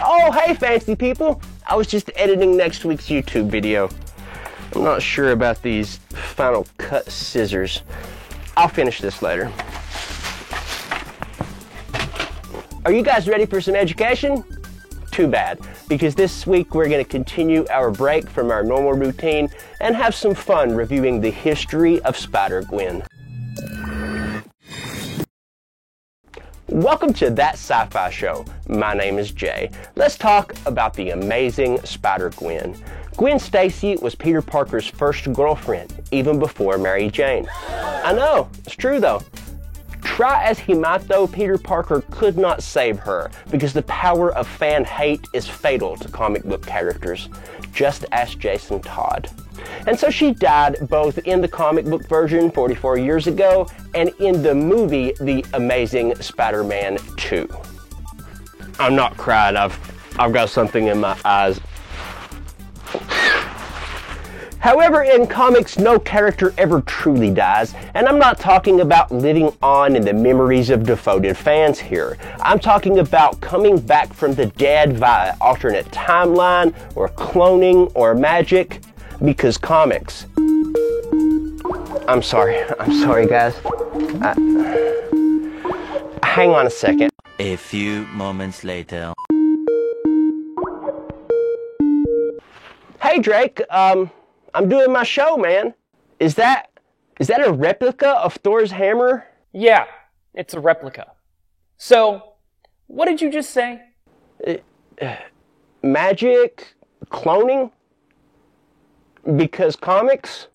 Oh, hey, fancy people. I was just editing next week's YouTube video. I'm not sure about these Final Cut scissors. I'll finish this later. Are you guys ready for some education? Too bad, because this week we're going to continue our break from our normal routine and have some fun reviewing the history of Spider-Gwen. Welcome to That Sci-Fi Show. My name is Jay. Let's talk about the amazing Spider-Gwen. Gwen Stacy was Peter Parker's first girlfriend, even before Mary Jane. I know, it's true though. Try as he might though, Peter Parker could not save her because the power of fan hate is fatal to comic book characters. Just ask Jason Todd. And so she died both in the comic book version 44 years ago and in the movie The Amazing Spider-Man 2. I'm not crying, I've got something in my eyes. However, in comics, no character ever truly dies, and I'm not talking about living on in the memories of devoted fans here. I'm talking about coming back from the dead via alternate timeline, or cloning, or magic, because comics. I'm sorry guys. Hang on a second. A few moments later. Hey Drake, I'm doing my show, man. Is that a replica of Thor's hammer? Yeah, it's a replica. So, what did you just say? Magic? Cloning? Because comics?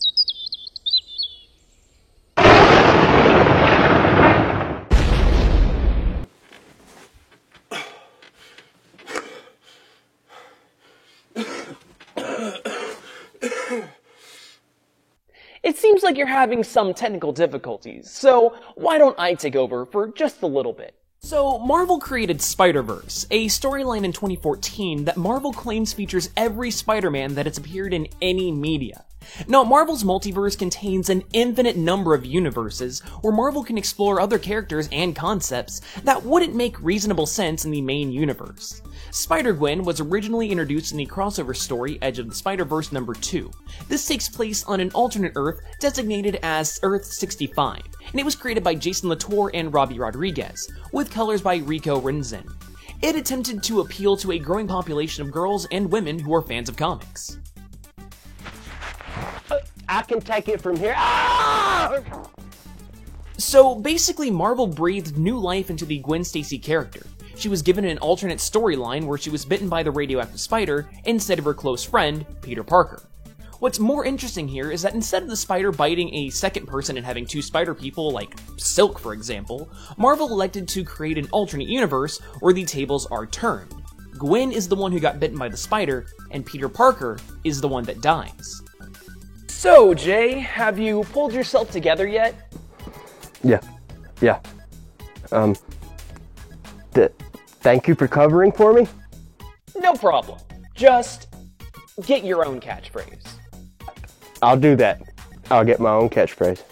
It seems like you're having some technical difficulties, so why don't I take over for just a little bit? So, Marvel created Spider-Verse, a storyline in 2014 that Marvel claims features every Spider-Man that has appeared in any media. Now, Marvel's multiverse contains an infinite number of universes where Marvel can explore other characters and concepts that wouldn't make reasonable sense in the main universe. Spider-Gwen was originally introduced in the crossover story Edge of the Spider-Verse number 2. This takes place on an alternate Earth designated as Earth 65, and it was created by Jason Latour and Robbie Rodriguez, with colors by Rico Renzen. It attempted to appeal to a growing population of girls and women who are fans of comics. I can take it from here. So basically, Marvel breathed new life into the Gwen Stacy character. She was given an alternate storyline where she was bitten by the radioactive spider instead of her close friend, Peter Parker. What's more interesting here is that instead of the spider biting a second person and having two spider people, like Silk for example, Marvel elected to create an alternate universe where the tables are turned. Gwen is the one who got bitten by the spider, and Peter Parker is the one that dies. So, Jay, have you pulled yourself together yet? Yeah. Thank you for covering for me. No problem. Just get your own catchphrase. I'll do that. I'll get my own catchphrase.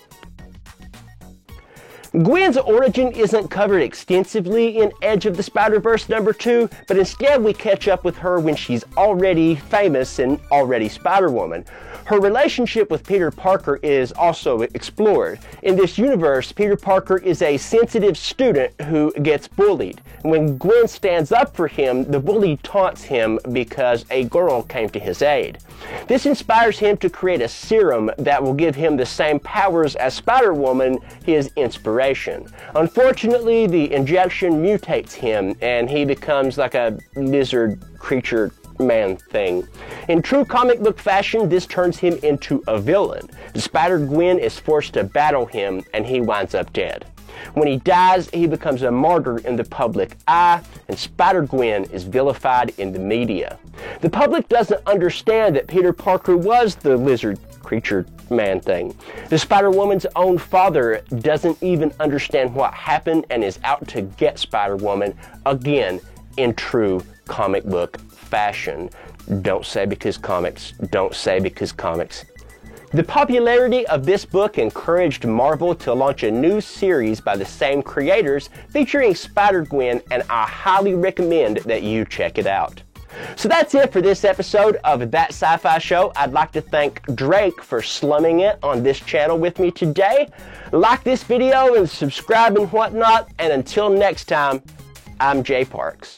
Gwen's origin isn't covered extensively in Edge of the Spider-Verse number 2, but instead we catch up with her when she's already famous and already Spider-Woman. Her relationship with Peter Parker is also explored. In this universe, Peter Parker is a sensitive student who gets bullied. When Gwen stands up for him, the bully taunts him because a girl came to his aid. This inspires him to create a serum that will give him the same powers as Spider-Woman, his inspiration. Unfortunately, the injection mutates him and he becomes like a lizard creature man thing. In true comic book fashion, this turns him into a villain. Spider-Gwen is forced to battle him and he winds up dead. When he dies, he becomes a martyr in the public eye, and Spider-Gwen is vilified in the media. The public doesn't understand that Peter Parker was the lizard creature man thing. The Spider-Woman's own father doesn't even understand what happened and is out to get Spider-Woman, again, in true comic book fashion. Don't say because comics. Don't say because comics. The popularity of this book encouraged Marvel to launch a new series by the same creators featuring Spider-Gwen, and I highly recommend that you check it out. So that's it for this episode of That Sci-Fi Show. I'd like to thank Drake for slumming it on this channel with me today. Like this video and subscribe and whatnot, and until next time, I'm Jay Parks.